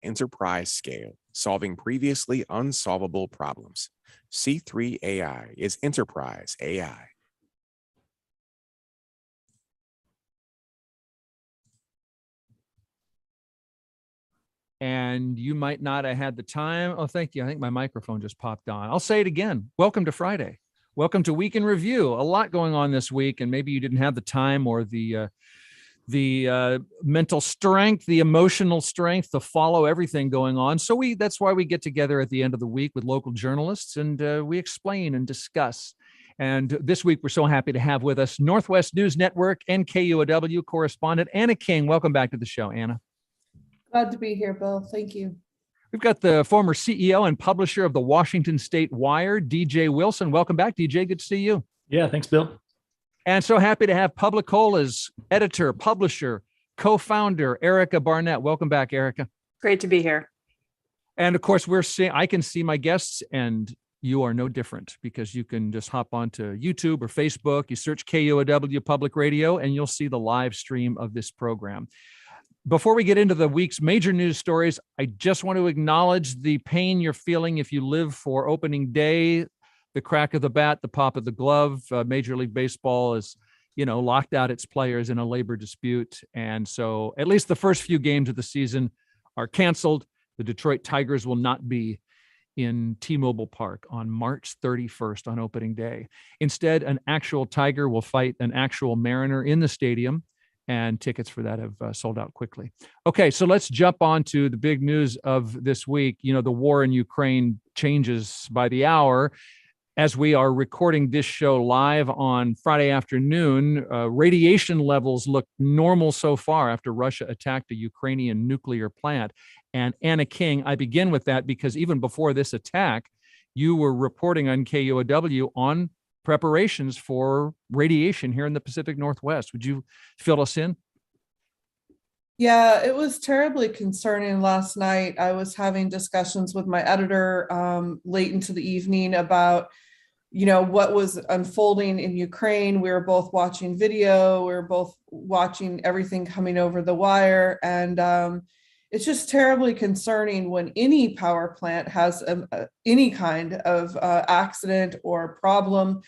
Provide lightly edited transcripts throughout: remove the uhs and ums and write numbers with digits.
enterprise scale, solving previously unsolvable problems. C3 AI is enterprise AI. And you might not have had the time. Oh, thank you. I think my microphone just popped on. I'll say it again. Welcome to Friday. Welcome to Week in Review. A lot going on this week, and maybe you didn't have the time or the mental strength, the emotional strength to follow everything going on. So that's why we get together at the end of the week with local journalists, and we explain and discuss. And this week, we're so happy to have with us Northwest News Network and KUOW correspondent Anna King. Welcome back to the show, Anna. Glad to be here, Bill. Thank you. We've got the former CEO and publisher of the Washington State Wire, DJ Wilson. Welcome back, DJ. Good to see you. Yeah, thanks, Bill. And so happy to have Publicola's editor, publisher, co-founder, Erica Barnett. Welcome back, Erica. Great to be here. And of course, I can see my guests, and you are no different because you can just hop onto YouTube or Facebook. You search KUOW Public Radio, and you'll see the live stream of this program. Before we get into the week's major news stories, I just want to acknowledge the pain you're feeling if you live for opening day, the crack of the bat, the pop of the glove. Major League Baseball is, locked out its players in a labor dispute. And so at least the first few games of the season are canceled. The Detroit Tigers will not be in T-Mobile Park on March 31st on opening day. Instead, an actual Tiger will fight an actual Mariner in the stadium, and tickets for that have sold out quickly. Okay, so let's jump on to the big news of this week. The war in Ukraine changes by the hour. As we are recording this show live on Friday afternoon, radiation levels look normal so far after Russia attacked a Ukrainian nuclear plant. And Anna King, I begin with that because even before this attack, you were reporting on KUOW on preparations for radiation here in the Pacific Northwest. Would you fill us in? Yeah, it was terribly concerning last night. I was having discussions with my editor late into the evening about, what was unfolding in Ukraine. We were both watching video. We were both watching everything coming over the wire. And it's just terribly concerning when any power plant has any kind of accident or problem.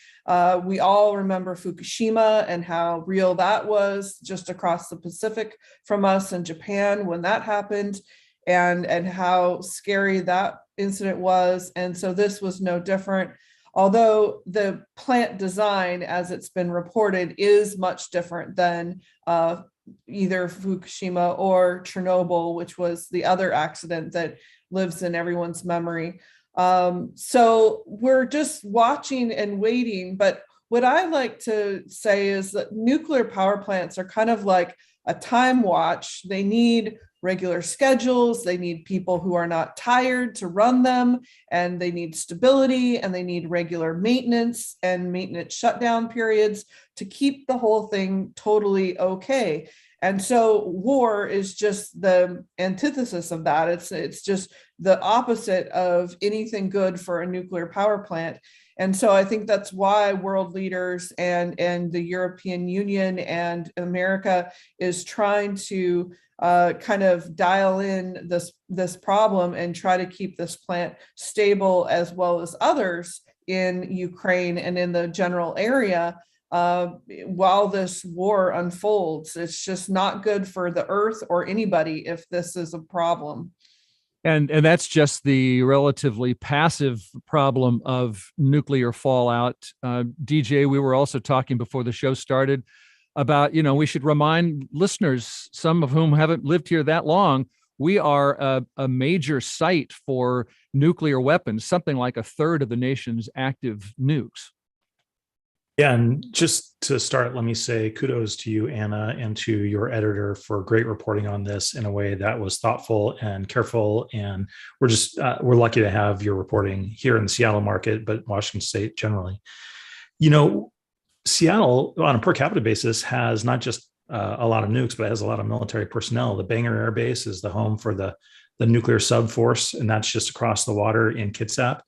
We all remember Fukushima and how real that was just across the Pacific from us in Japan when that happened, and how scary that incident was. And so this was no different. Although the plant design, as it's been reported, is much different than either Fukushima or Chernobyl, which was the other accident that lives in everyone's memory. So we're just watching and waiting. But what I like to say is that nuclear power plants are kind of like a time watch. They need regular schedules. They need people who are not tired to run them, and they need stability, and they need regular maintenance and maintenance shutdown periods to keep the whole thing totally okay. And so war is just the antithesis of that. It's just the opposite of anything good for a nuclear power plant. And so I think that's why world leaders and the European Union and America is trying to kind of dial in this problem and try to keep this plant stable, as well as others in Ukraine and in the general area while this war unfolds. It's just not good for the earth or anybody if this is a problem. And that's just the relatively passive problem of nuclear fallout. DJ, we were also talking before the show started about, we should remind listeners, some of whom haven't lived here that long, we are a major site for nuclear weapons, something like a third of the nation's active nukes. Yeah, and just to start, let me say kudos to you, Anna, and to your editor for great reporting on this in a way that was thoughtful and careful. And we're lucky to have your reporting here in the Seattle market, but Washington State generally. Seattle, on a per capita basis, has not just a lot of nukes, but it has a lot of military personnel. The Bangor Air Base is the home for the nuclear subforce, and that's just across the water in Kitsap.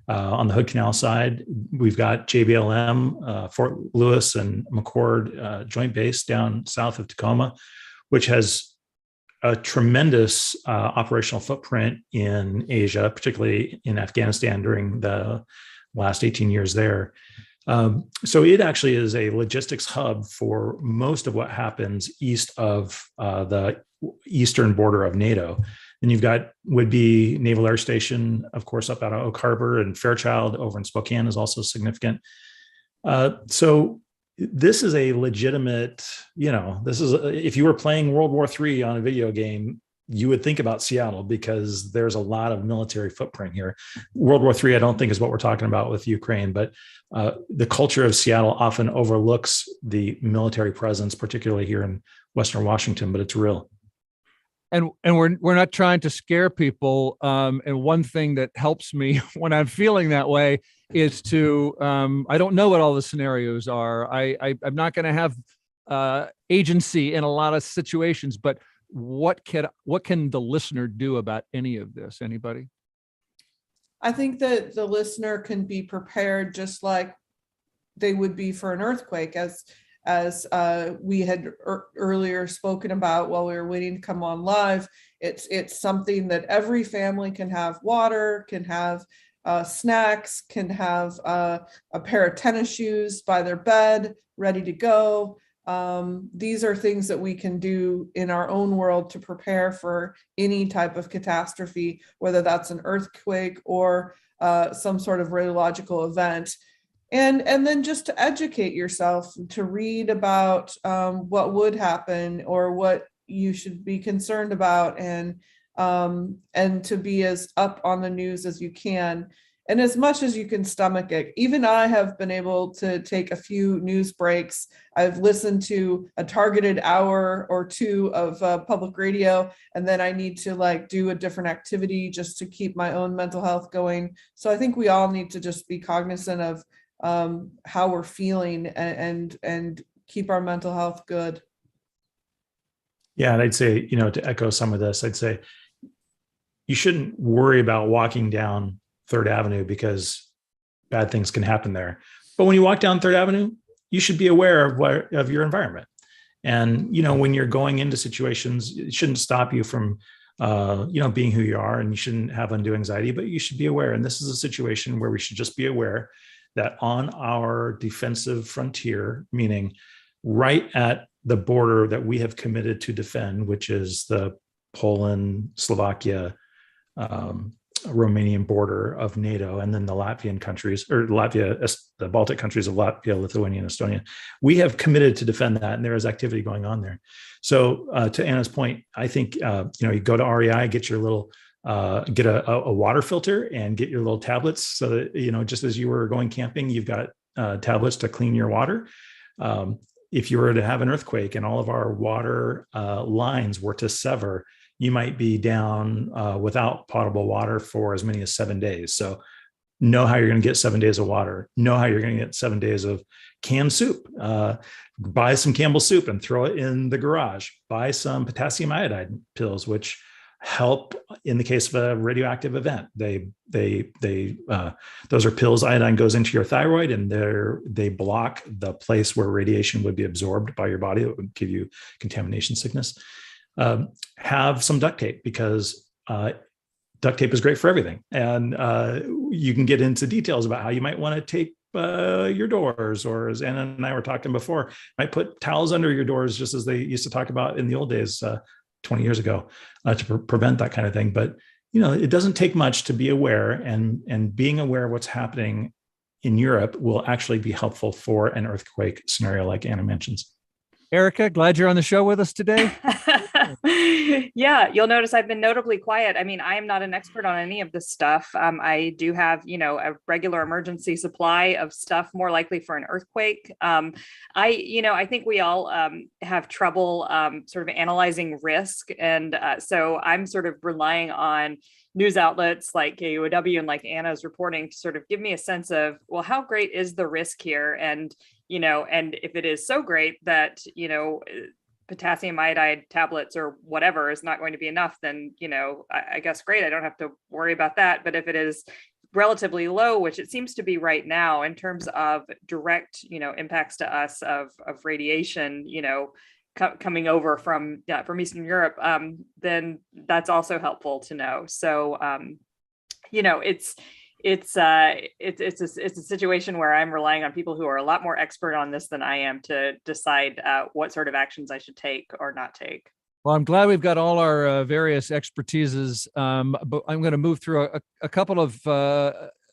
On the Hood Canal side, we've got JBLM, Fort Lewis and McChord Joint Base down south of Tacoma, which has a tremendous operational footprint in Asia, particularly in Afghanistan during the last 18 years there. So it actually is a logistics hub for most of what happens east of the eastern border of NATO. And you've got would-be Naval Air Station, of course, up out of Oak Harbor, and Fairchild over in Spokane is also significant. So this is a legitimate, this is, if you were playing World War III on a video game, you would think about Seattle because there's a lot of military footprint here. World War III, I don't think is what we're talking about with Ukraine, but the culture of Seattle often overlooks the military presence, particularly here in Western Washington, but it's real. And we're not trying to scare people. And one thing that helps me when I'm feeling that way is to I don't know what all the scenarios are. I'm not going to have agency in a lot of situations, but what can the listener do about any of this? Anybody? I think that the listener can be prepared just like they would be for an earthquake, as we had earlier spoken about while we were waiting to come on live. It's something that every family can have: water, can have snacks, can have a pair of tennis shoes by their bed, ready to go. These are things that we can do in our own world to prepare for any type of catastrophe, whether that's an earthquake or some sort of radiological event. And then just to educate yourself, to read about what would happen or what you should be concerned about, and to be as up on the news as you can, and as much as you can stomach it. Even I have been able to take a few news breaks. I've listened to a targeted hour or two of public radio, and then I need to do a different activity just to keep my own mental health going. So I think we all need to just be cognizant of how we're feeling and keep our mental health good. Yeah, and I'd say, to echo some of this, I'd say you shouldn't worry about walking down Third Avenue because bad things can happen there. But when you walk down Third Avenue, you should be aware of your environment. And, when you're going into situations, it shouldn't stop you from, being who you are, and you shouldn't have undue anxiety, but you should be aware. And this is a situation where we should just be aware that on our defensive frontier, meaning right at the border that we have committed to defend, which is the Poland, Slovakia, Romanian border of NATO, and then the Latvian countries, or the Baltic countries of Latvia, Lithuania, and Estonia. We have committed to defend that, and there is activity going on there. So to Anna's point, I think, you go to REI, get your little, get a water filter and get your little tablets so that, just as you were going camping, you've got tablets to clean your water. If you were to have an earthquake and all of our water lines were to sever, you might be down without potable water for as many as 7 days. So know how you're going to get 7 days of water, know how you're going to get 7 days of canned soup. Buy some Campbell's soup and throw it in the garage. Buy some potassium iodide pills, which help in the case of a radioactive event. Those are pills. Iodine goes into your thyroid, and they block the place where radiation would be absorbed by your body. That would give you contamination sickness. Have some duct tape, because duct tape is great for everything. And you can get into details about how you might want to tape your doors, or as Anna and I were talking before, might put towels under your doors, just as they used to talk about in the old days, 20 years ago, to prevent that kind of thing. But, it doesn't take much to be aware, and being aware of what's happening in Europe will actually be helpful for an earthquake scenario like Anna mentions. Erica, glad you're on the show with us today. Yeah, you'll notice I've been notably quiet. I mean, I am not an expert on any of this stuff. I do have, a regular emergency supply of stuff more likely for an earthquake. I think we all have trouble sort of analyzing risk. And so I'm sort of relying on news outlets like KUOW and like Anna's reporting to sort of give me a sense of, well, how great is the risk here? And if it is so great that, potassium iodide tablets or whatever is not going to be enough, then, I guess, great, I don't have to worry about that. But if it is relatively low, which it seems to be right now in terms of direct, impacts to us of radiation, coming over from Eastern Europe, then that's also helpful to know. So it's a situation where I'm relying on people who are a lot more expert on this than I am to decide what sort of actions I should take or not take. Well, I'm glad we've got all our various expertises, but I'm going to move through a couple of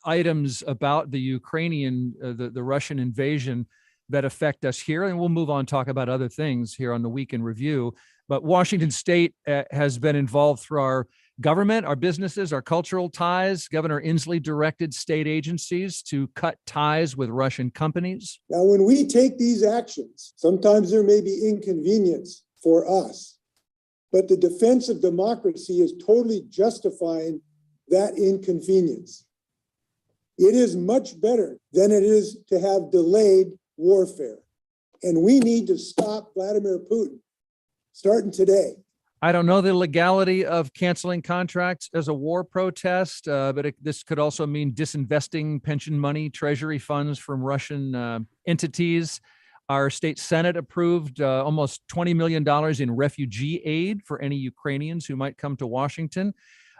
items about the Ukrainian, the Russian invasion that affect us here, and we'll move on and talk about other things here on the Week in Review. But Washington State has been involved through our government, our businesses, our cultural ties. Governor Inslee directed state agencies to cut ties with Russian companies. Now, when we take these actions, sometimes there may be inconvenience for us, but the defense of democracy is totally justifying that inconvenience. It is much better than it is to have delayed warfare. And we need to stop Vladimir Putin starting today. I don't know the legality of canceling contracts as a war protest, but this could also mean disinvesting pension money, treasury funds from Russian entities. Our state Senate approved almost $20 million in refugee aid for any Ukrainians who might come to Washington.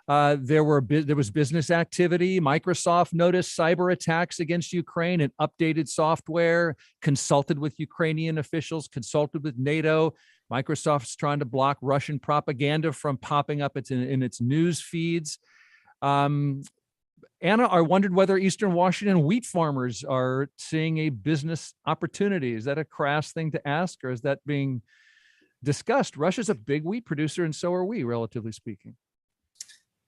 There was business activity. Microsoft noticed cyber attacks against Ukraine and updated software, consulted with Ukrainian officials, consulted with NATO. Microsoft's trying to block Russian propaganda from popping up in its news feeds. Anna, I wondered whether Eastern Washington wheat farmers are seeing a business opportunity. Is that a crass thing to ask, or is that being discussed? Russia's a big wheat producer, and so are we, relatively speaking.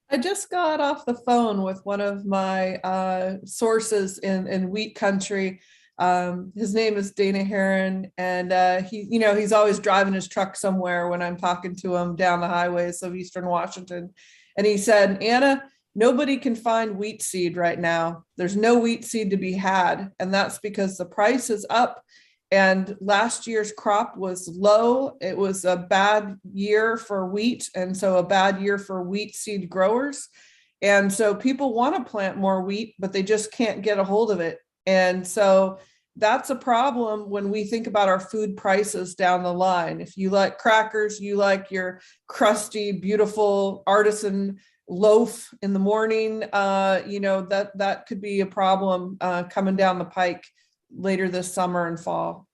I just got off the phone with one of my sources in wheat country. His name is Dana Heron, and he's always driving his truck somewhere when I'm talking to him down the highways of Eastern Washington. And he said, Anna, nobody can find wheat seed right now. There's no wheat seed to be had. And that's because the price is up. And last year's crop was low. It was a bad year for wheat, and so a bad year for wheat seed growers. And so people want to plant more wheat, but they just can't get a hold of it. And so that's a problem when we think about our food prices down the line. If you like crackers, you like your crusty, beautiful artisan loaf in the morning, that could be a problem coming down the pike later this summer and fall.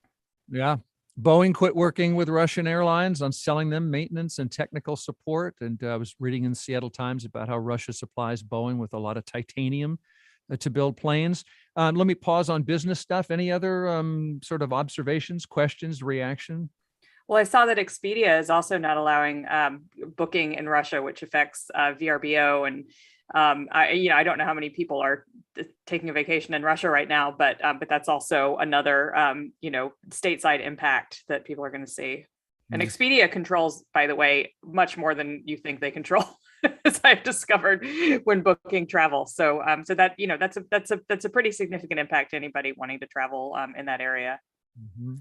Yeah. Boeing quit working with Russian airlines on selling them maintenance and technical support. And I was reading in the Seattle Times about how Russia supplies Boeing with a lot of titanium to build planes. Let me pause on business stuff. Any other sort of observations, questions, reaction? Well, I saw that Expedia is also not allowing booking in Russia, which affects VRBO. And I don't know how many people are taking a vacation in Russia right now, but that's also another stateside impact that people are going to see. And Expedia controls, by the way, much more than you think they control, as I've discovered when booking travel. So that's a pretty significant impact to anybody wanting to travel in that area. Mm-hmm.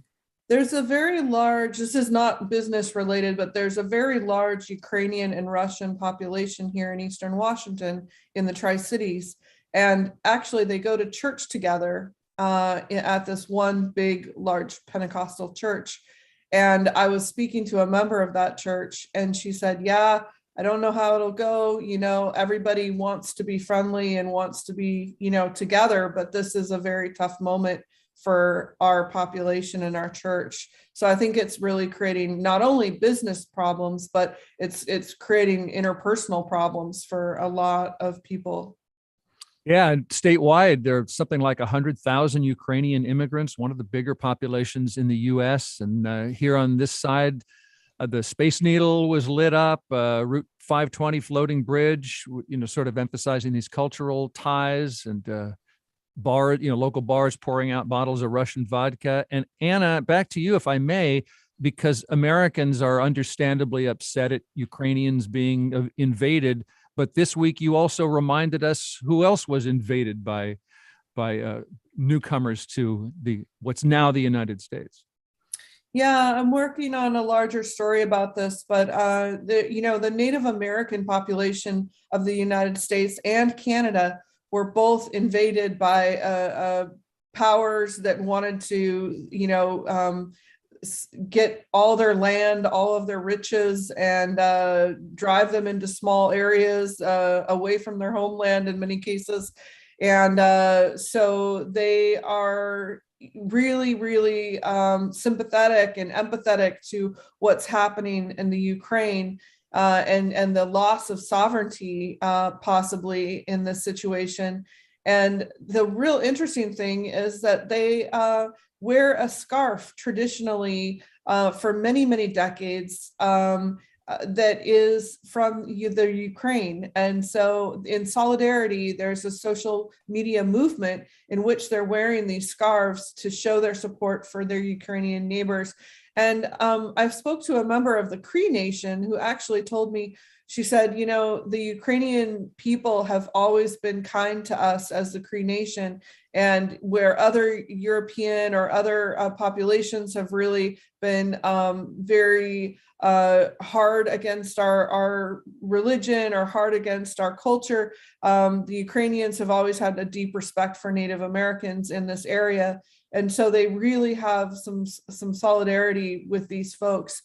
There's a very large, this is not business related, but there's a very large Ukrainian and Russian population here in Eastern Washington in the Tri-Cities. And actually they go to church together at this one big, large Pentecostal church. And I was speaking to a member of that church, and she said, yeah, I don't know how it'll go. Everybody wants to be friendly and wants to be, together, but this is a very tough moment for our population and our church. So I think it's really creating not only business problems, but it's creating interpersonal problems for a lot of people. Yeah, statewide, there's something like 100,000 Ukrainian immigrants, one of the bigger populations in the U.S. And here on this side, the Space Needle was lit up, Route 520 floating bridge, sort of emphasizing these cultural ties, and local bars pouring out bottles of Russian vodka. And Anna, back to you, if I may, because Americans are understandably upset at Ukrainians being invaded. But this week, you also reminded us who else was invaded by newcomers to what's now the United States. Yeah, I'm working on a larger story about this, but the Native American population of the United States and Canada were both invaded by powers that wanted to, get all their land, all of their riches, and drive them into small areas away from their homeland in many cases. And so they are really, really sympathetic and empathetic to what's happening in the Ukraine and the loss of sovereignty possibly in this situation. And the real interesting thing is that they wear a scarf traditionally for many, many decades that is from the Ukraine. And so in solidarity, there's a social media movement in which they're wearing these scarves to show their support for their Ukrainian neighbors. And I've spoke to a member of the Cree Nation who actually told me, she said, you know, the Ukrainian people have always been kind to us as the Cree Nation, and where other European or other populations have really been very hard against our religion or hard against our culture, the Ukrainians have always had a deep respect for Native Americans in this area. And so they really have some solidarity with these folks.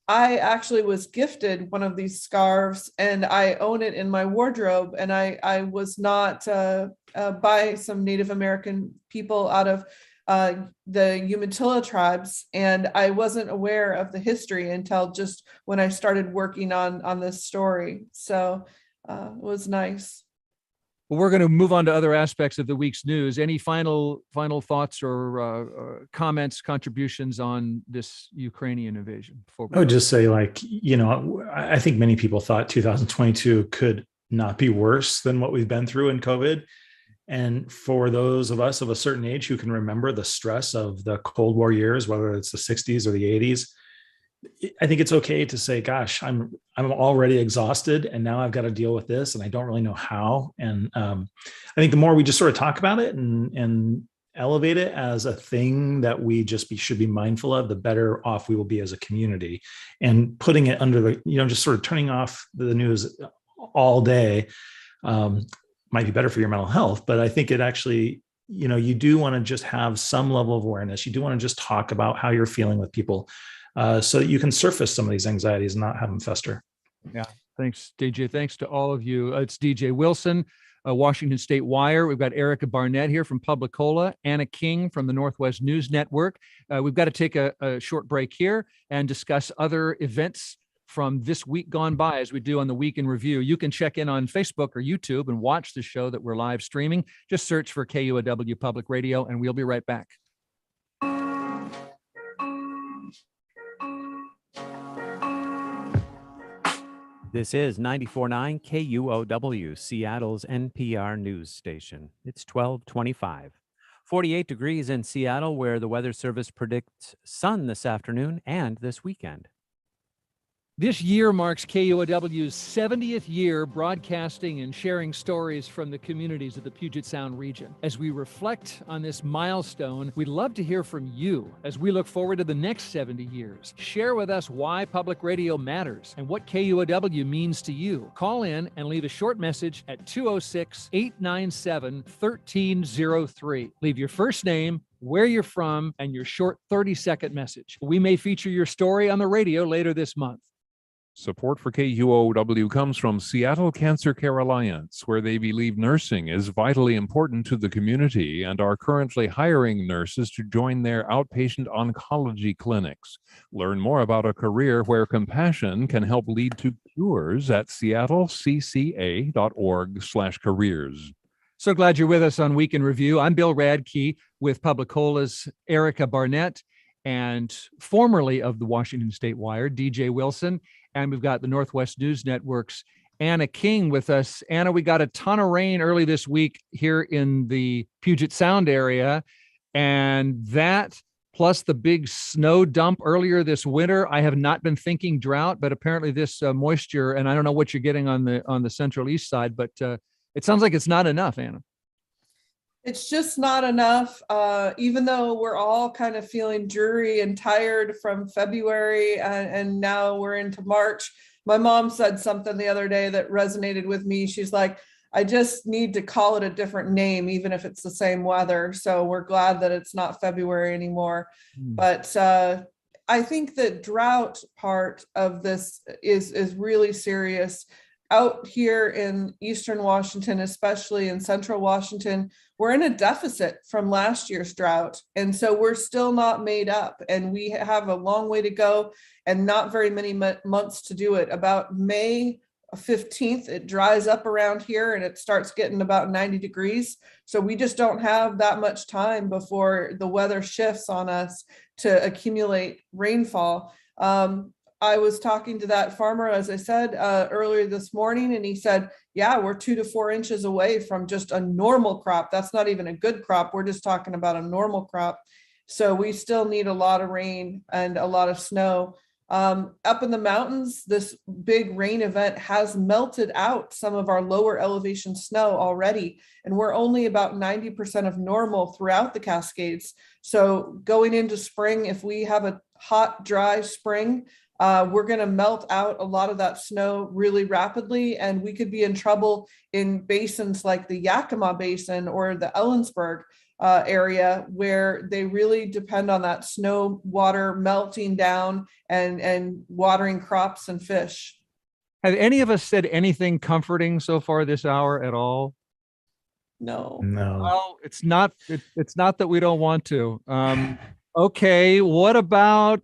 I actually was gifted one of these scarves and I own it in my wardrobe. And I was not by some Native American people out of the Umatilla tribes. And I wasn't aware of the history until just when I started working on this story. So it was nice. Well, we're going to move on to other aspects of the week's news. Any final thoughts or comments, contributions on this Ukrainian invasion? I would just say, I think many people thought 2022 could not be worse than what we've been through in COVID. And for those of us of a certain age who can remember the stress of the Cold War years, whether it's the 60s or the 80s, I think it's okay to say, gosh, I'm already exhausted and now I've got to deal with this and I don't really know how. And I think the more we just sort of talk about it and elevate it as a thing that we just should be mindful of, the better off we will be as a community. And putting it under the, just sort of turning off the news all day might be better for your mental health. But I think it actually, you do want to just have some level of awareness. You do want to just talk about how you're feeling with people. So that you can surface some of these anxieties and not have them fester. Yeah. Thanks, DJ. Thanks to all of you. It's DJ Wilson, Washington State Wire. We've got Erica Barnett here from Publicola, Anna King from the Northwest News Network. We've got to take a short break here and discuss other events from this week gone by as we do on the Week in Review. You can check in on Facebook or YouTube and watch the show that we're live streaming. Just search for KUOW Public Radio and we'll be right back. This is 94.9 KUOW, Seattle's NPR news station. It's 12:25. 48 degrees in Seattle, where the Weather Service predicts sun this afternoon and this weekend. This year marks KUOW's 70th year broadcasting and sharing stories from the communities of the Puget Sound region. As we reflect on this milestone, we'd love to hear from you as we look forward to the next 70 years. Share with us why public radio matters and what KUOW means to you. Call in and leave a short message at 206-897-1303. Leave your first name, where you're from, and your short 30-second message. We may feature your story on the radio later this month. Support for KUOW comes from Seattle Cancer Care Alliance, where they believe nursing is vitally important to the community and are currently hiring nurses to join their outpatient oncology clinics. Learn more about a career where compassion can help lead to cures at seattlecca.org/careers. So glad you're with us on Week in Review. I'm Bill Radke with Publicola's Erica Barnett and formerly of the Washington State Wire, DJ Wilson. And we've got the Northwest News Network's Anna King with us. Anna, we got a ton of rain early this week here in the Puget Sound area. And that plus the big snow dump earlier this winter, I have not been thinking drought, but apparently this moisture, and I don't know what you're getting on the central east side, but it sounds like it's not enough, Anna. It's just not enough, even though we're all kind of feeling dreary and tired from February and now we're into March. My mom said something the other day that resonated with me. She's like, I just need to call it a different name, even if it's the same weather. So we're glad that it's not February anymore. But I think the drought part of this is really serious. Out here in Eastern Washington, especially in Central Washington, we're in a deficit from last year's drought. And so we're still not made up, and we have a long way to go and not very many months to do it. About May 15th, it dries up around here and it starts getting about 90 degrees. So we just don't have that much time before the weather shifts on us to accumulate rainfall. I was talking to that farmer, as I said, earlier this morning, and he said, yeah, we're 2 to 4 inches away from just a normal crop. That's not even a good crop. We're just talking about a normal crop. So we still need a lot of rain and a lot of snow. Up in the mountains, this big rain event has melted out some of our lower elevation snow already, and we're only about 90% of normal throughout the Cascades. So going into spring, if we have a hot, dry spring, we're going to melt out a lot of that snow really rapidly, and we could be in trouble in basins like the Yakima Basin or the Ellensburg area, where they really depend on that snow water melting down and watering crops and fish. Have any of us said anything comforting so far this hour at all? No. Well, it's not that we don't want to. Okay, what about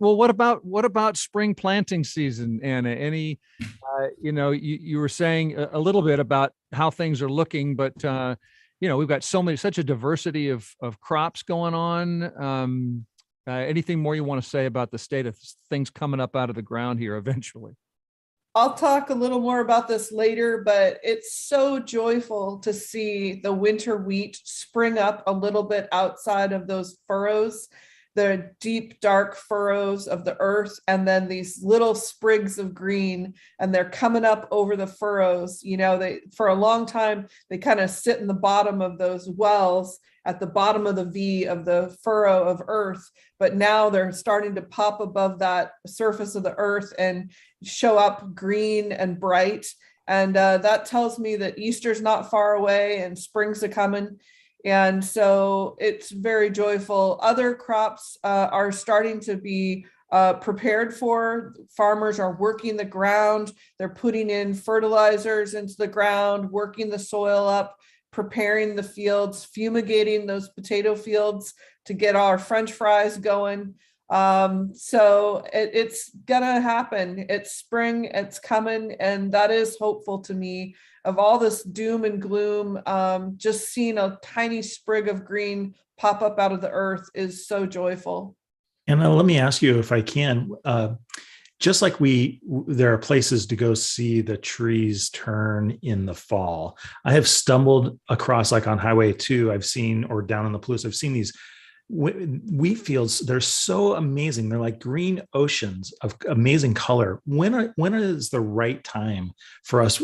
spring planting season, Anna? Any, you were saying a little bit about how things are looking, but we've got such a diversity of crops going on. Anything more you want to say about the state of things coming up out of the ground here eventually? I'll talk a little more about this later, but it's so joyful to see the winter wheat spring up a little bit outside of those furrows, the deep, dark furrows of the earth, and then these little sprigs of green, and they're coming up over the furrows. For a long time, they kind of sit in the bottom of those wells at the bottom of the V of the furrow of earth, but now they're starting to pop above that surface of the earth and show up green and bright. And that tells me that Easter's not far away and spring's a coming. And so it's very joyful. Other crops are starting to be prepared for. Farmers are working the ground. They're putting in fertilizers into the ground, working the soil up, preparing the fields, fumigating those potato fields to get our French fries going. So it's gonna happen. It's spring, it's coming, and that is hopeful to me. Of all this doom and gloom, just seeing a tiny sprig of green pop up out of the earth is so joyful. And let me ask you, if I can, just like there are places to go see the trees turn in the fall. I have stumbled across, like on Highway 2, I've seen, or down in the Palouse, I've seen these wheat fields. They're so amazing. They're like green oceans of amazing color. When is the right time for us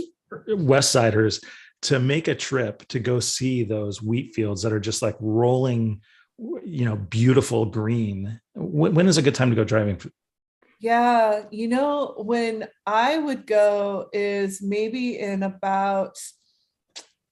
West Siders to make a trip to go see those wheat fields that are just like rolling, beautiful green? When is a good time to go driving? Yeah, when I would go is maybe in about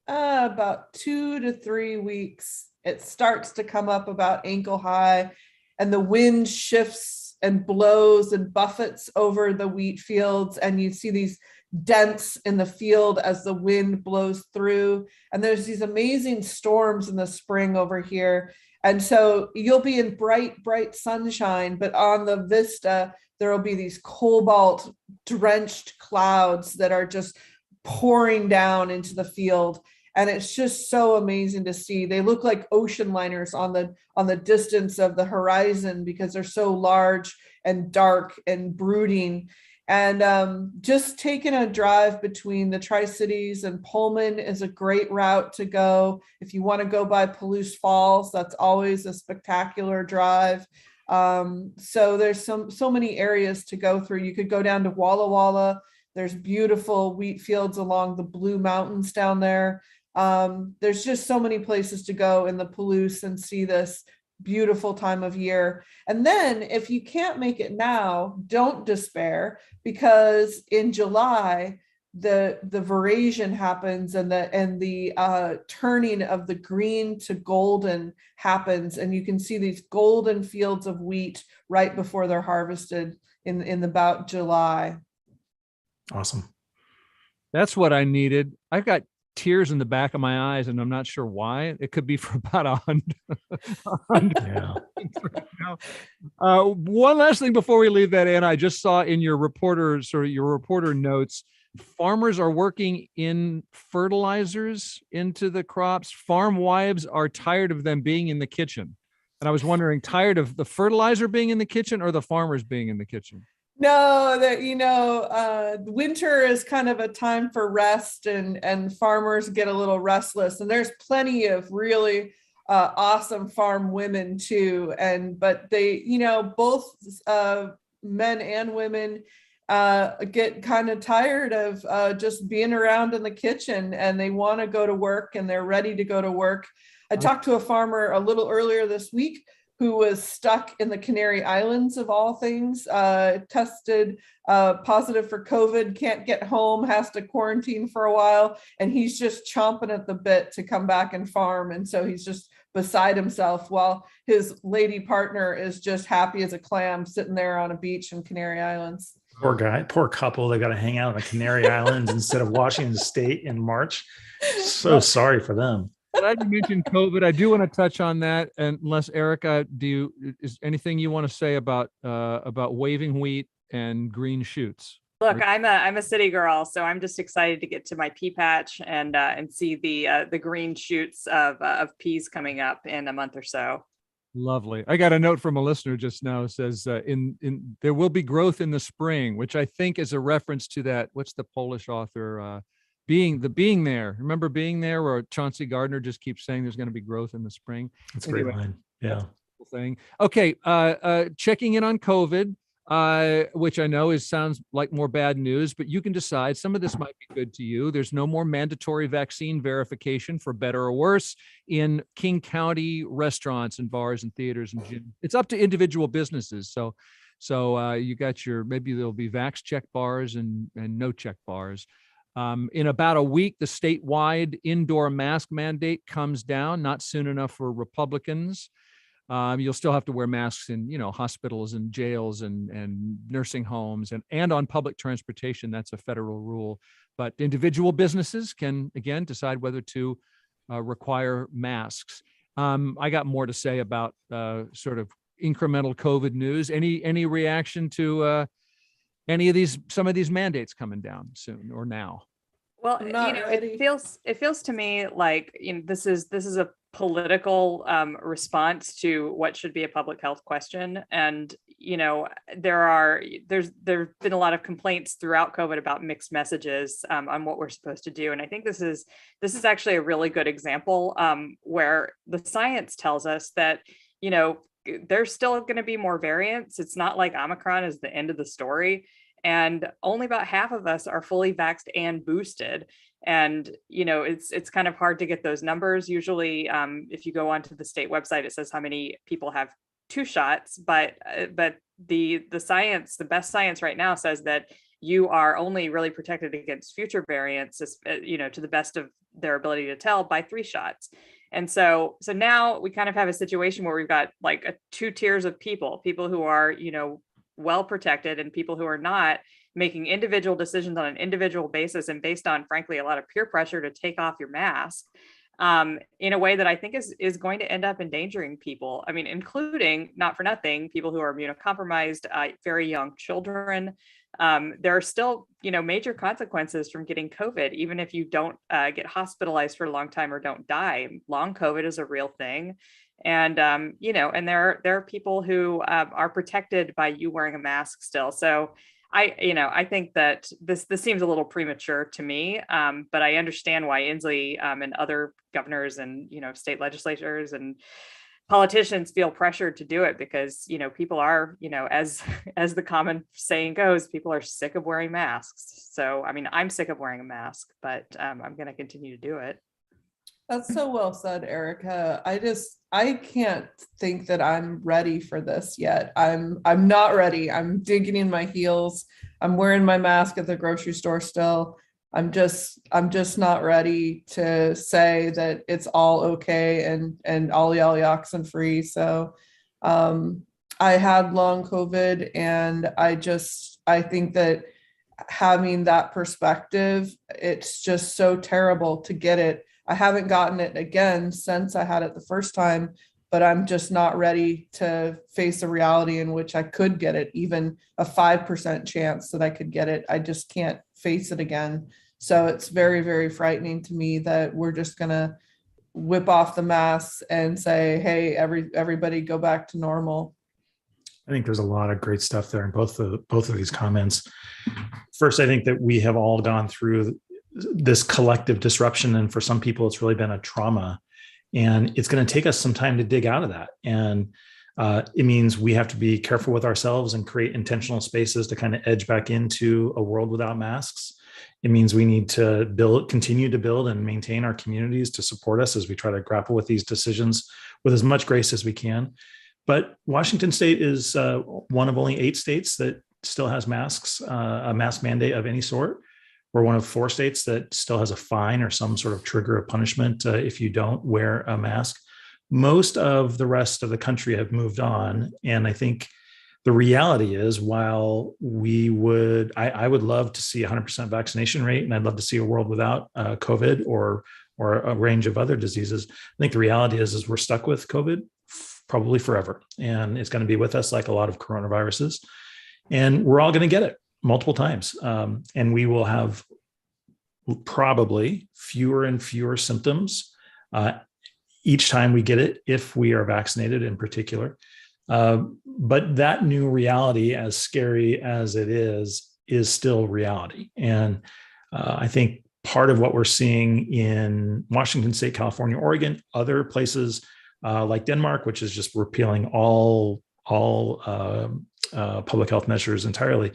2 to 3 weeks. It starts to come up about ankle high, and the wind shifts and blows and buffets over the wheat fields, and you see these dents in the field as the wind blows through. And there's these amazing storms in the spring over here. And so you'll be in bright, bright sunshine, but on the vista, there will be these cobalt drenched clouds that are just pouring down into the field. And it's just so amazing to see. They look like ocean liners on the distance of the horizon because they're so large and dark and brooding. And just taking a drive between the Tri-Cities and Pullman is a great route to go. If you want to go by Palouse Falls, that's always a spectacular drive. So there's so many areas to go through. You could go down to Walla Walla. There's beautiful wheat fields along the Blue Mountains down there. There's just so many places to go in the Palouse and see this beautiful time of year. And then if you can't make it now, don't despair, because in July, the verasion happens, and the turning of the green to golden happens, and you can see these golden fields of wheat right before they're harvested in about July. Awesome. That's what I needed. I've got tears in the back of my eyes, and I'm not sure why. It could be for about 100. Yeah. One last thing before we leave that, Anna, I just saw in your reporter notes, farmers are working in fertilizers into the crops. Farm wives are tired of them being in the kitchen. And I was wondering, tired of the fertilizer being in the kitchen or the farmers being in the kitchen? No, that winter is kind of a time for rest, and farmers get a little restless, and there's plenty of really awesome farm women too, but they, both men and women get kind of tired of just being around in the kitchen, and they want to go to work, and they're ready to go to work. I talked to a farmer a little earlier this week who was stuck in the Canary Islands, of all things, tested positive for COVID, can't get home, has to quarantine for a while, and he's just chomping at the bit to come back and farm. And so he's just beside himself, while his lady partner is just happy as a clam sitting there on a beach in Canary Islands. Poor guy, poor couple. They got to hang out on the Canary Islands instead of Washington State in March. So sorry for them. Glad you mentioned COVID. I do want to touch on that. And unless Erica, is anything you want to say about waving wheat and green shoots? Look, I'm a city girl, so I'm just excited to get to my pea patch and see the green shoots of peas coming up in a month or so. Lovely. I got a note from a listener just now. It says there will be growth in the spring, which I think is a reference to that. What's the Polish author? Being there. Remember Being There, where Chauncey Gardner just keeps saying there's going to be growth in the spring. That's a great line. Yeah. Thing. Okay. Checking in on COVID, which I know sounds like more bad news, but you can decide. Some of this might be good to you. There's no more mandatory vaccine verification, for better or worse, in King County restaurants and bars and theaters and gyms. It's up to individual businesses. So you got maybe there'll be vax check bars and no check bars. In about a week, the statewide indoor mask mandate comes down, not soon enough for Republicans. You'll still have to wear masks in, hospitals and jails and nursing homes and on public transportation. That's a federal rule. But individual businesses can, again, decide whether to require masks. I got more to say about sort of incremental COVID news. Any reaction to some of these mandates coming down soon or now? Well, it feels to me like this is a political response to what should be a public health question, and there's been a lot of complaints throughout COVID about mixed messages on what we're supposed to do, and I think this is actually a really good example where the science tells us that there's still going to be more variants. It's not like Omicron is the end of the story. And only about half of us are fully vaxxed and boosted. And, it's kind of hard to get those numbers. Usually, if you go onto the state website, it says how many people have 2 shots. But the science, the best science right now says that you are only really protected against future variants, to the best of their ability to tell, by 3 shots. And so now we kind of have a situation where we've got like 2 tiers of people who are, well protected, and people who are not, making individual decisions on an individual basis and based on, frankly, a lot of peer pressure to take off your mask in a way that I think is going to end up endangering people. I mean, including, not for nothing, people who are immunocompromised, very young children. There are still, major consequences from getting COVID, even if you don't get hospitalized for a long time or don't die. Long COVID is a real thing. And, and there are people who are protected by you wearing a mask still. So I think that this seems a little premature to me, but I understand why Inslee and other governors and, state legislators and politicians feel pressured to do it because, people are, as the common saying goes, people are sick of wearing masks. So, I mean, I'm sick of wearing a mask, but I'm going to continue to do it. That's so well said, Erica. I can't think that I'm ready for this yet. I'm not ready. I'm digging in my heels. I'm wearing my mask at the grocery store still. I'm just not ready to say that it's all okay and all yolly oxen free. So I had long COVID, and I think that having that perspective, it's just so terrible to get it. I haven't gotten it again since I had it the first time, but I'm just not ready to face a reality in which I could get it, even a 5% chance that I could get it. I just can't face it again. So it's very, very frightening to me that we're just going to whip off the masks and say, hey, everybody go back to normal. I think there's a lot of great stuff there in both of these comments. First, I think that we have all gone through this collective disruption, and for some people, it's really been a trauma, and it's going to take us some time to dig out of that. And it means we have to be careful with ourselves and create intentional spaces to kind of edge back into a world without masks. It means we need to continue to build and maintain our communities to support us as we try to grapple with these decisions with as much grace as we can. But Washington State is one of only 8 states that still has masks, a mask mandate of any sort. We're one of 4 states that still has a fine or some sort of trigger of punishment if you don't wear a mask. Most of the rest of the country have moved on. And I think the reality is, while I would love to see 100% vaccination rate, and I'd love to see a world without COVID or a range of other diseases. I think the reality is we're stuck with COVID probably forever. And it's going to be with us like a lot of coronaviruses. And we're all going to get it multiple times. And we will have probably fewer and fewer symptoms each time we get it, if we are vaccinated in particular. But that new reality, as scary as it is still reality. And I think part of what we're seeing in Washington State, California, Oregon, other places like Denmark, which is just repealing all public health measures entirely.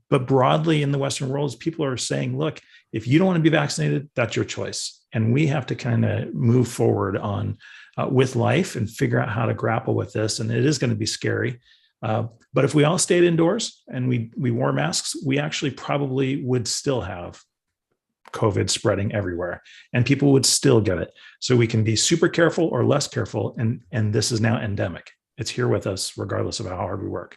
But broadly in the Western world, people are saying, look, if you don't want to be vaccinated, that's your choice. And we have to kind of move forward on with life and figure out how to grapple with this. And it is going to be scary. But if we all stayed indoors and we wore masks, we actually probably would still have COVID spreading everywhere, and people would still get it. So we can be super careful or less careful. And this is now endemic. It's here with us, regardless of how hard we work.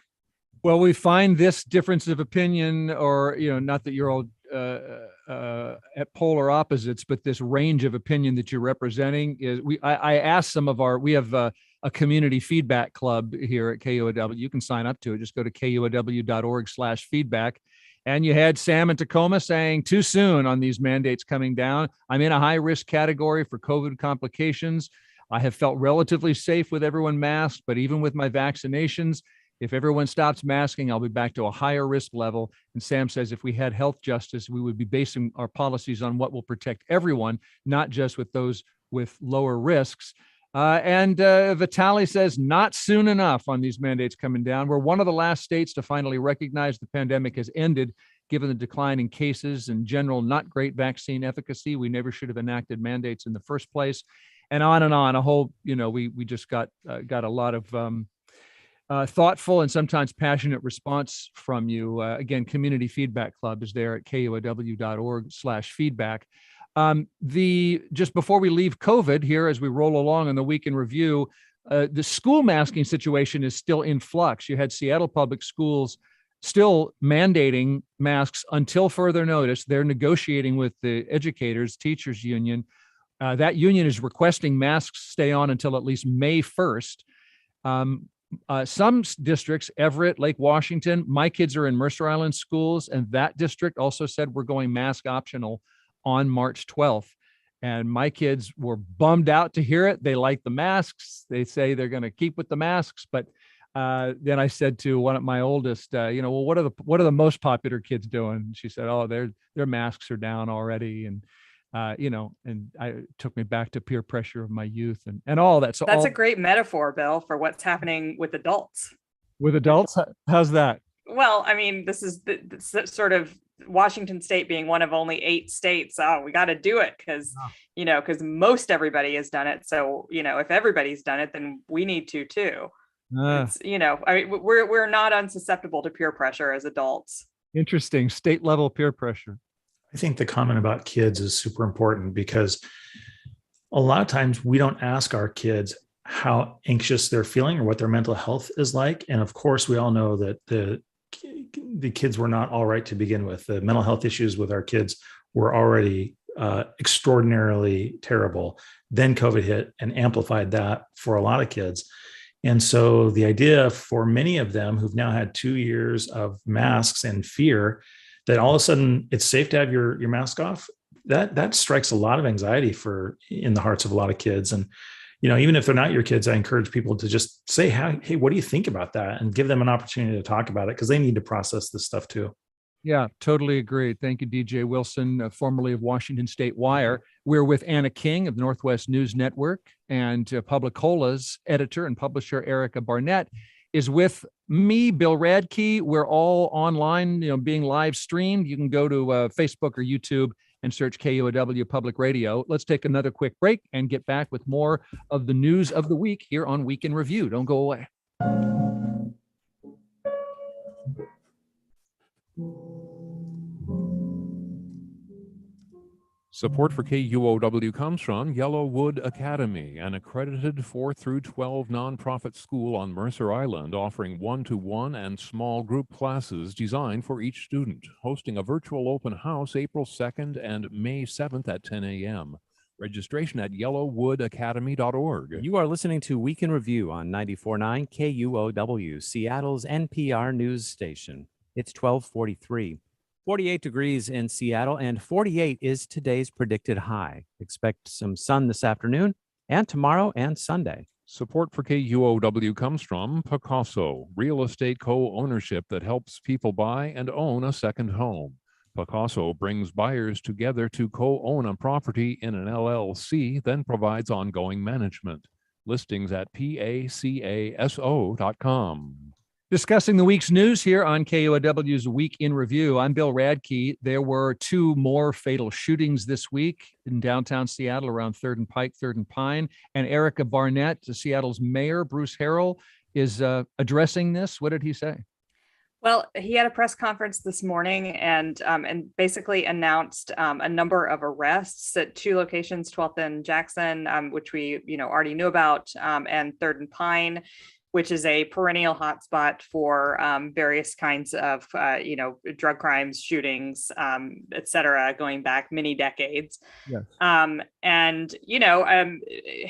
Well, we find this difference of opinion, or, not that you're all at polar opposites, but this range of opinion that you're representing is, I asked we have a community feedback club here at KUOW. You can sign up to it. Just go to kuow.org/feedback. And you had Sam in Tacoma saying, too soon on these mandates coming down. I'm in a high risk category for COVID complications. I have felt relatively safe with everyone masked, but even with my vaccinations, if everyone stops masking, I'll be back to a higher risk level. And Sam says, if we had health justice, we would be basing our policies on what will protect everyone, not just with those with lower risks. And Vitaly says, not soon enough on these mandates coming down. We're one of the last states to finally recognize the pandemic has ended, given the decline in cases and general not great vaccine efficacy. We never should have enacted mandates in the first place. And on. A whole, we just got a lot of thoughtful and sometimes passionate response from you. Again, Community Feedback Club is there at kuow.org/feedback. Just before we leave COVID here, as we roll along in the week in review, the school masking situation is still in flux. You had Seattle Public Schools still mandating masks until further notice. They're negotiating with the educators, teachers union. That union is requesting masks stay on until at least May 1st. Some districts, Everett, Lake Washington, my kids are in Mercer Island schools, and that district also said we're going mask optional on March 12th. And my kids were bummed out to hear it. They like the masks. They say they're going to keep with the masks. But then I said to one of my oldest, well, what are the most popular kids doing? And she said, oh, their masks are down already. And and it took me back to peer pressure of my youth and all that. So that's a great metaphor, Bill, for what's happening with adults. With adults? How's that? Well, I mean, this is the sort of Washington State being one of only 8 states. Oh, we got to do it because most everybody has done it. So, if everybody's done it, then we need to too. We're not unsusceptible to peer pressure as adults. Interesting. State level peer pressure. I think the comment about kids is super important because a lot of times we don't ask our kids how anxious they're feeling or what their mental health is like. And of course, we all know that the kids were not all right to begin with. The mental health issues with our kids were already extraordinarily terrible. Then COVID hit and amplified that for a lot of kids. And so the idea for many of them who've now had 2 years of masks and fear that all of a sudden it's safe to have your mask off, that strikes a lot of anxiety in the hearts of a lot of kids. And, even if they're not your kids, I encourage people to just say, hey, what do you think about that? And give them an opportunity to talk about it because they need to process this stuff too. Yeah, totally agree. Thank you, DJ Wilson, formerly of Washington State Wire. We're with Anna King of Northwest News Network, and Publicola's editor and publisher, Erica Barnett, is with me, Bill Radke. We're all online, being live streamed. You can go to Facebook or YouTube and search KUOW Public Radio. Let's take another quick break and get back with more of the news of the week here on Week in Review. Don't go away. Support for KUOW comes from Yellowwood Academy, an accredited 4 through 12 nonprofit school on Mercer Island, offering one-to-one and small group classes designed for each student, hosting a virtual open house April 2nd and May 7th at 10 a.m. Registration at yellowwoodacademy.org. You are listening to Week in Review on 94.9 KUOW, Seattle's NPR news station. It's 12:43. 48 degrees in Seattle, and 48 is today's predicted high. Expect some sun this afternoon and tomorrow and Sunday. Support for KUOW comes from Picasso, real estate co-ownership that helps people buy and own a second home. Picasso brings buyers together to co-own a property in an LLC, then provides ongoing management. Listings at pacaso.com. Discussing the week's news here on KUOW's Week in Review. I'm Bill Radke. There were 2 more fatal shootings this week in downtown Seattle around 3rd and Pike, 3rd and Pine. And Erica Barnett, Seattle's mayor, Bruce Harrell, is addressing this. What did he say? Well, he had a press conference this morning and basically announced a number of arrests at 2 locations, 12th and Jackson, which we already knew about, and 3rd and Pine, which is a perennial hotspot for various kinds of, drug crimes, shootings, et cetera, going back many decades. Yes.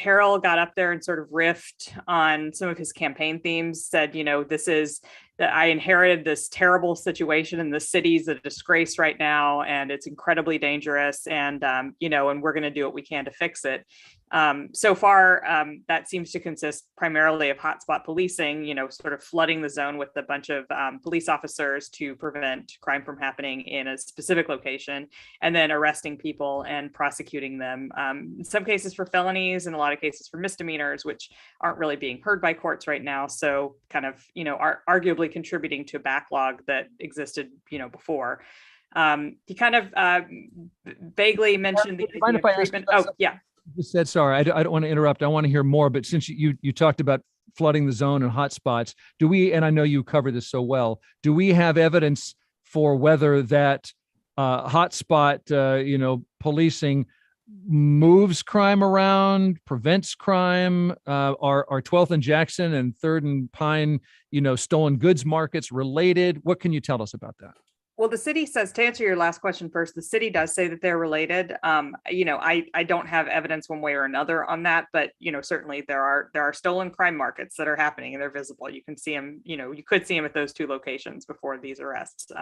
Harrell got up there and sort of riffed on some of his campaign themes, said, this is that I inherited this terrible situation in the city's a disgrace right now, and it's incredibly dangerous. And, and we're going to do what we can to fix it. So far, that seems to consist primarily of hotspot policing, sort of flooding the zone with a bunch of police officers to prevent crime from happening in a specific location, and then arresting people and prosecuting them, in some cases for felonies, in a lot of cases for misdemeanors, which aren't really being heard by courts right now. So kind of, are arguably contributing to a backlog that existed, before. He kind of vaguely mentioned the idea of treatment. Oh, yeah. Just said, sorry, I don't want to interrupt. I want to hear more, but since you talked about flooding the zone and hotspots, do we, and I know you cover this so well, do we have evidence for whether that hotspot, policing moves crime around, prevents crime? Are 12th and Jackson and 3rd and Pine, stolen goods markets related? What can you tell us about that? Well, the city says, to answer your last question first, the city does say that they're related. I don't have evidence one way or another on that, but certainly there are stolen crime markets that are happening and they're visible. You can see them, you could see them at those 2 locations before these arrests.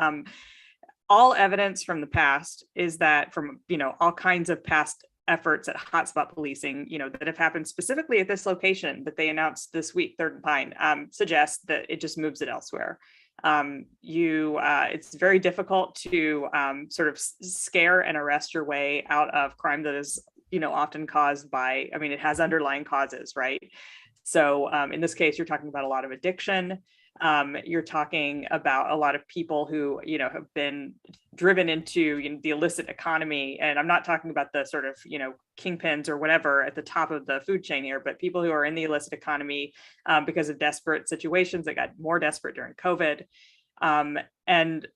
All evidence from the past is that from all kinds of past efforts at hotspot policing, that have happened specifically at this location that they announced this week, 3rd and Pine, suggests that it just moves it elsewhere. It's very difficult to sort of scare and arrest your way out of crime that is, often caused by, it has underlying causes, right? So in this case, you're talking about a lot of addiction. You're talking about a lot of people who, have been driven into the illicit economy. And I'm not talking about the sort of, kingpins or whatever at the top of the food chain here, but people who are in the illicit economy because of desperate situations that got more desperate during COVID. And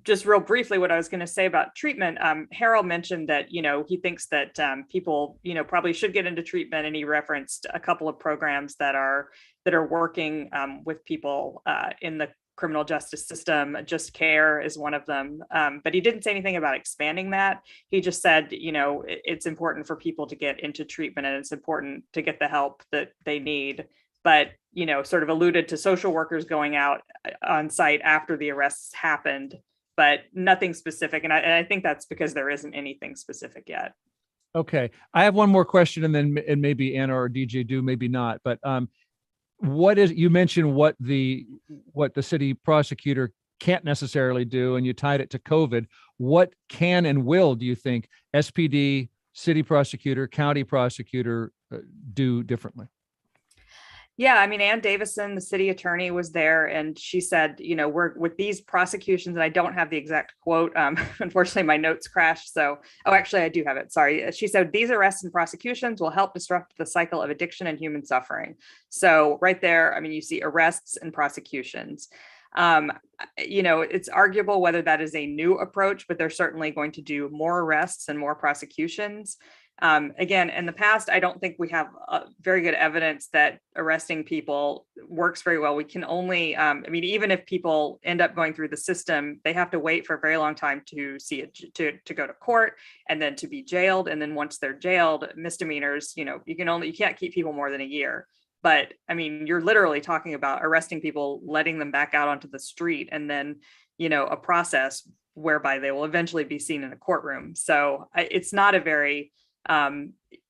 just real briefly, what I was going to say about treatment, Harold mentioned that, he thinks that people, probably should get into treatment. And he referenced a couple of programs that are working with people in the criminal justice system. Just Care is one of them. But he didn't say anything about expanding that. He just said, it's important for people to get into treatment and it's important to get the help that they need. But, sort of alluded to social workers going out on site after the arrests happened, but nothing specific. And I think that's because there isn't anything specific yet. Okay. I have one more question, and maybe Anna or DJ do, maybe not. But you mentioned what the city prosecutor can't necessarily do, and you tied it to COVID. What can and will, do you think, SPD, city prosecutor, county prosecutor do differently? Yeah, I mean, Ann Davison, the city attorney, was there, and she said, we're with these prosecutions, and I don't have the exact quote. Unfortunately, my notes crashed. So, actually, I do have it. Sorry. She said, these arrests and prosecutions will help disrupt the cycle of addiction and human suffering. So right there, I mean, you see arrests and prosecutions. It's arguable whether that is a new approach, but they're certainly going to do more arrests and more prosecutions. Again, in the past, I don't think we have very good evidence that arresting people works very well. We can only, even if people end up going through the system, they have to wait for a very long time to see it, to go to court and then to be jailed. And then once they're jailed, misdemeanors, you can't keep people more than a year. But I mean, you're literally talking about arresting people, letting them back out onto the street, and then, a process whereby they will eventually be seen in a courtroom. So it's not a very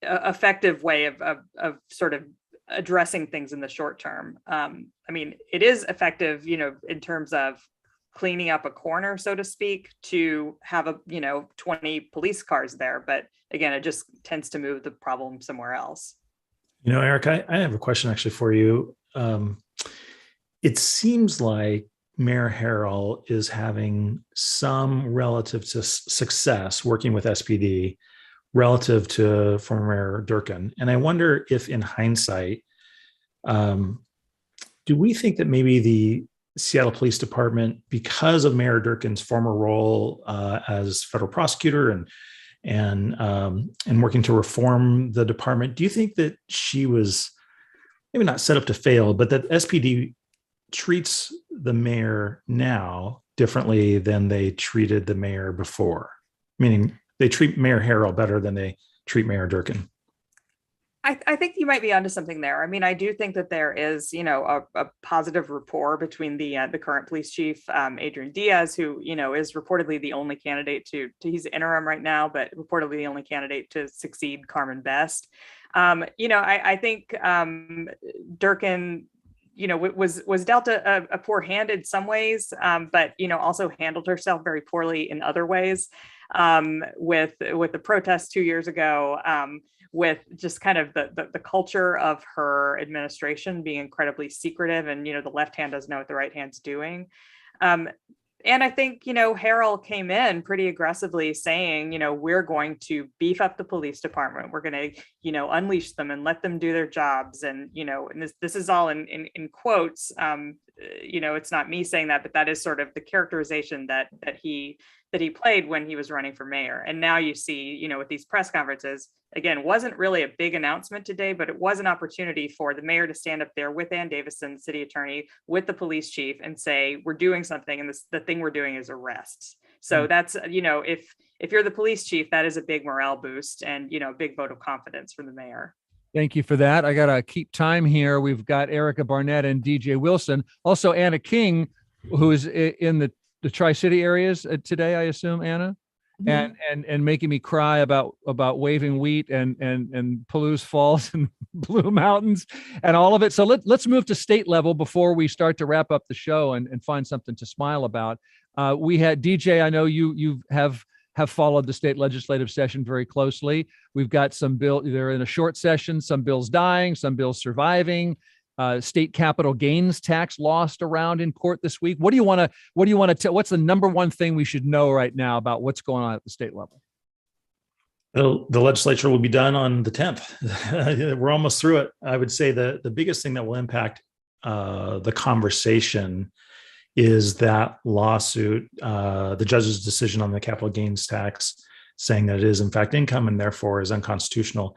effective way of sort of addressing things in the short term. It is effective, in terms of cleaning up a corner, so to speak, to have 20 police cars there. But again, it just tends to move the problem somewhere else. Eric, I have a question actually for you. It seems like Mayor Harrell is having some relative success working with SPD relative to former Mayor Durkin. And I wonder if in hindsight, do we think that maybe the Seattle Police Department, because of Mayor Durkin's former role as federal prosecutor and working to reform the department, do you think that she was maybe not set up to fail, but that SPD treats the mayor now differently than they treated the mayor before? Meaning they treat Mayor Harrell better than they treat Mayor Durkin. I think you might be onto something there. I mean, I do think that there is, a positive rapport between the current police chief, Adrian Diaz, who, is reportedly the only candidate he's interim right now, but reportedly the only candidate to succeed Carmen Best. I think Durkin, was dealt a poor hand in some ways, but, also handled herself very poorly in other ways, with the protests 2 years ago, with just kind of the culture of her administration being incredibly secretive, and, the left hand doesn't know what the right hand's doing. And I think, Harrell came in pretty aggressively saying, we're going to beef up the police department. We're going to, unleash them and let them do their jobs. And, and this is all in quotes. It's not me saying that, but that is sort of the characterization that he played when he was running for mayor. And now you see, with these press conferences, again, wasn't really a big announcement today, but it was an opportunity for the mayor to stand up there with Ann Davison, city attorney, with the police chief, and say, we're doing something, and the thing we're doing is arrests. So that's, if you're the police chief, that is a big morale boost and, a big vote of confidence for the mayor. Thank you for that. I got to keep time here. We've got Erica Barnett and DJ Wilson. Also, Anna King, who is in the Tri-City areas today, I assume, Anna? Mm-hmm. And making me cry about waving wheat and Palouse Falls and Blue Mountains and all of it. So let's move to state level before we start to wrap up the show and find something to smile about. We had DJ. I know you have followed the state legislative session very closely. We've got some bills. They're in a short session. Some bills dying, some bills surviving. State capital gains tax lost around in court this week. What do you want to tell? What's the number one thing we should know right now about what's going on at the state level? The legislature will be done on the 10th. We're almost through it. I would say the biggest thing that will impact the conversation is that lawsuit, the judge's decision on the capital gains tax, saying that it is in fact income and therefore is unconstitutional.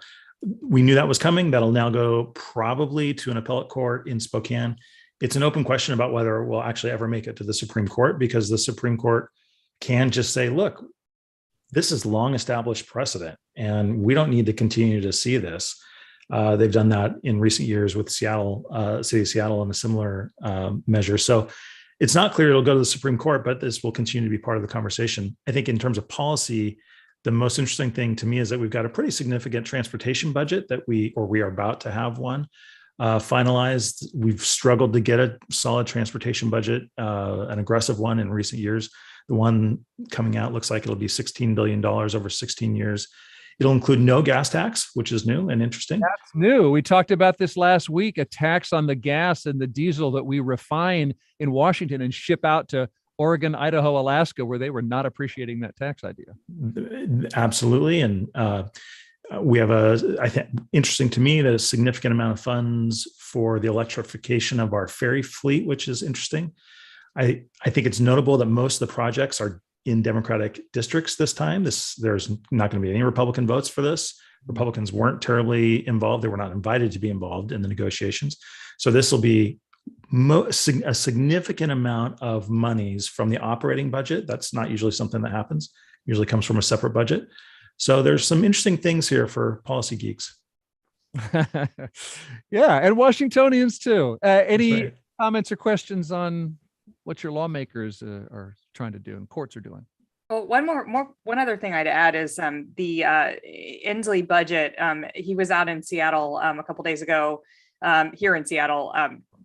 We knew that was coming. That'll now go probably to an appellate court in Spokane. It's an open question about whether it will actually ever make it to the Supreme Court, because the Supreme Court can just say, look, this is long established precedent and we don't need to continue to see this. They've done that in recent years with Seattle, city of Seattle in a similar measure. So it's not clear it'll go to the Supreme Court, but this will continue to be part of the conversation. I think in terms of policy, the most interesting thing to me is that we've got a pretty significant transportation budget that we are about to have one finalized. We've struggled to get a solid transportation budget, an aggressive one in recent years. The one coming out looks like it'll be $16 billion over 16 years. It'll include no gas tax, which is new and interesting. That's new. We talked about this last week, a tax on the gas and the diesel that we refine in Washington and ship out to Oregon, Idaho, Alaska, where they were not appreciating that tax idea. Absolutely. And we have I think interesting to me, that a significant amount of funds for the electrification of our ferry fleet, which is interesting. I think it's notable that most of the projects are in Democratic districts this time. There's not going to be any Republican votes for this. Republicans weren't terribly involved. They were not invited to be involved in the negotiations. So this will be a significant amount of monies from the operating budget. That's not usually something that happens. Usually comes from a separate budget. So there's some interesting things here for policy geeks. Yeah, and Washingtonians too. Any right. comments or questions on what your lawmakers are trying to do and courts are doing? Well, one other thing I'd add is the Inslee budget. He was out in Seattle a couple days ago, here in Seattle,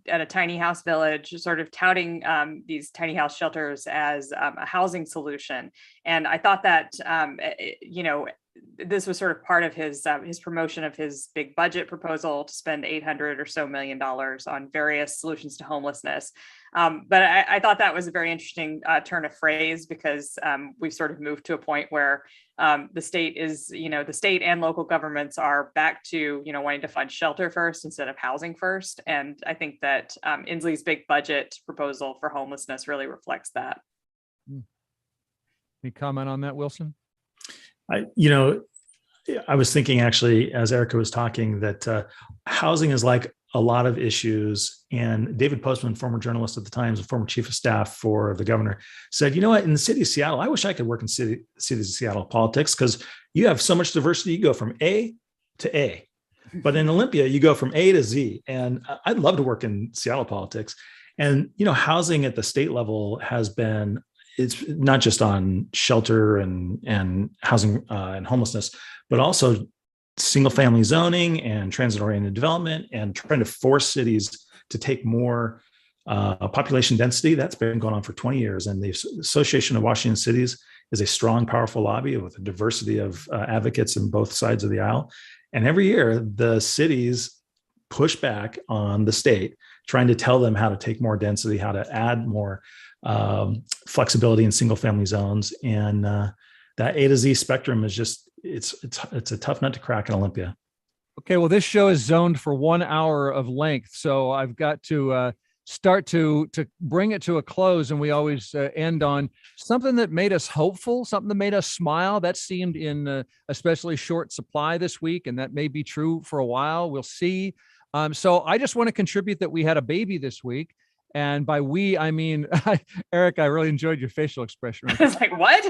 at a tiny house village, sort of touting these tiny house shelters as a housing solution. And I thought that, this was sort of part of his promotion of his big budget proposal to spend $800 or so million on various solutions to homelessness. But I thought that was a very interesting turn of phrase, because we've sort of moved to a point where the state and local governments are back to, wanting to fund shelter first instead of housing first. And I think that Inslee's big budget proposal for homelessness really reflects that. Any comment on that, Wilson? I was thinking actually, as Erica was talking, that housing is like a lot of issues. And David Postman, former journalist at the Times and former chief of staff for the governor, said, you know what, in the city of Seattle, I wish I could work in city of Seattle politics, because you have so much diversity. You go from A to A. But in Olympia, you go from A to Z. And I'd love to work in Seattle politics. And, housing at the state level it's not just on shelter and housing and homelessness, but also single family zoning and transit oriented development, and trying to force cities to take more population density. That's been going on for 20 years. And the Association of Washington Cities is a strong, powerful lobby with a diversity of advocates on both sides of the aisle. And every year the cities push back on the state, trying to tell them how to take more density, how to add more flexibility in single family zones. And that A to Z spectrum is just, it's a tough nut to crack in Olympia. Okay, well, this show is zoned for 1 hour of length, so I've got to start to bring it to a close. And we always end on something that made us hopeful, something that made us smile. That seemed in especially short supply this week, and that may be true for a while. We'll see. So I just want to contribute that we had a baby this week. And by we, I mean, Eric, I really enjoyed your facial expression. I was like, what?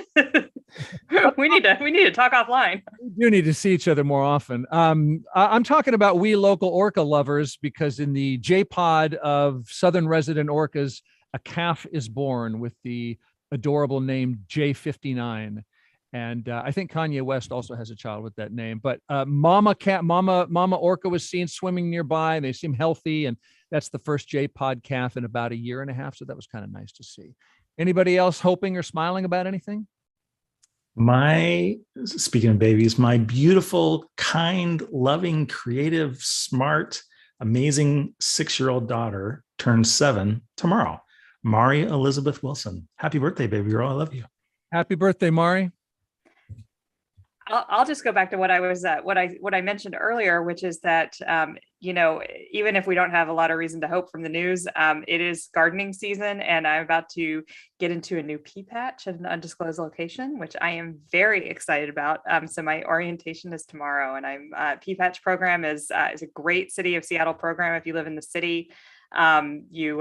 we need to talk offline. We do need to see each other more often. I'm talking about we local orca lovers, because in the J-pod of Southern resident orcas, a calf is born with the adorable name J59. And I think Kanye West also has a child with that name. But Mama orca was seen swimming nearby. They seem healthy, and that's the first J-pod calf in about a year and a half. So that was kind of nice to see. Anybody else hoping or smiling about anything? Speaking of babies, my beautiful, kind, loving, creative, smart, amazing 6-year-old daughter turns 7 tomorrow. Mari Elizabeth Wilson. Happy birthday, baby girl. I love you. Happy birthday, Mari. I'll just go back to what I mentioned earlier, which is that even if we don't have a lot of reason to hope from the news, it is gardening season, and I'm about to get into a new pea patch at an undisclosed location, which I am very excited about. So my orientation is tomorrow, and pea patch program is a great City of Seattle program. If you live in the city, you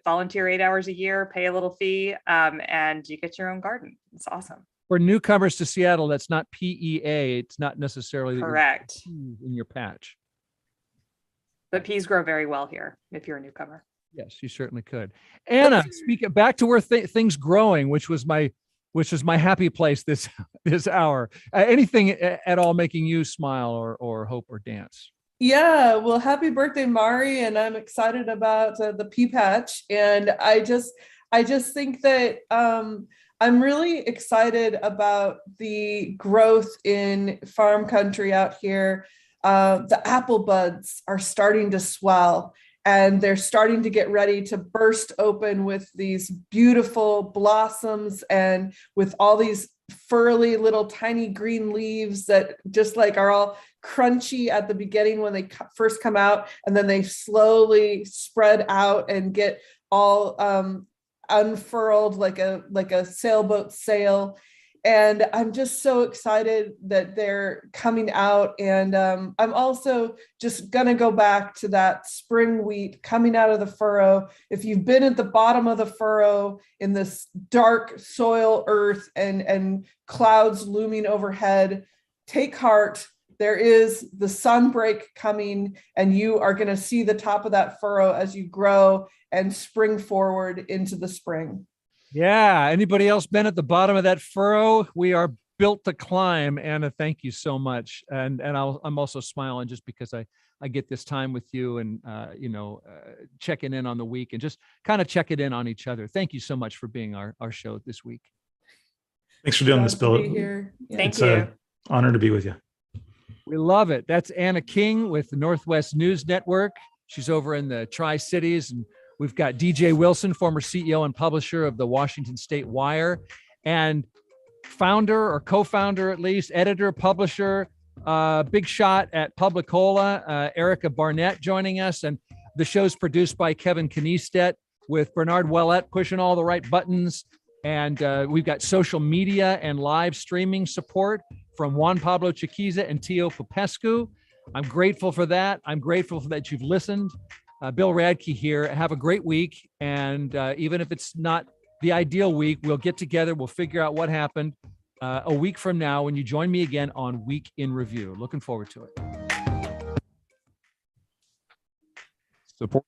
volunteer 8 hours a year, pay a little fee, and you get your own garden. It's awesome. For newcomers to Seattle, that's not PEA. It's not necessarily correct in your patch. But peas grow very well here if you're a newcomer. Yes, you certainly could. Anna, speaking back to where things growing, which was my happy place this hour. Anything at all making you smile or hope or dance? Yeah, well, happy birthday, Mari, and I'm excited about the pea patch, and I just think that I'm really excited about the growth in farm country out here. The apple buds are starting to swell, and they're starting to get ready to burst open with these beautiful blossoms and with all these furry little tiny green leaves that just like are all crunchy at the beginning when they first come out, and then they slowly spread out and get all unfurled like a sailboat sail. And I'm just so excited that they're coming out. And I'm also just gonna go back to that spring wheat coming out of the furrow. If you've been at the bottom of the furrow in this dark soil earth and clouds looming overhead, take heart. There is the sunbreak coming, and you are going to see the top of that furrow as you grow and spring forward into the spring. Yeah. Anybody else been at the bottom of that furrow? We are built to climb. Anna, thank you so much. And I'm also smiling just because I get this time with you and, checking in on the week and just kind of checking in on each other. Thank you so much for being our show this week. Thanks for doing this, Bill. Yeah. Thank you. An honor to be with you. We love it. That's Anna King with the Northwest News Network. She's over in the Tri-Cities. And we've got DJ Wilson, former CEO and publisher of the Washington State Wire, and founder or co-founder, at least, editor, publisher, big shot at Publicola, Erica Barnett joining us. And the show's produced by Kevin Kniestedt with Bernard Ouellette pushing all the right buttons. And we've got social media and live streaming support from Juan Pablo Chiquiza and Tio Popescu. I'm grateful for that. I'm grateful for that you've listened. Bill Radke here. Have a great week. And even if it's not the ideal week, we'll get together. We'll figure out what happened a week from now when you join me again on Week in Review. Looking forward to it. Support.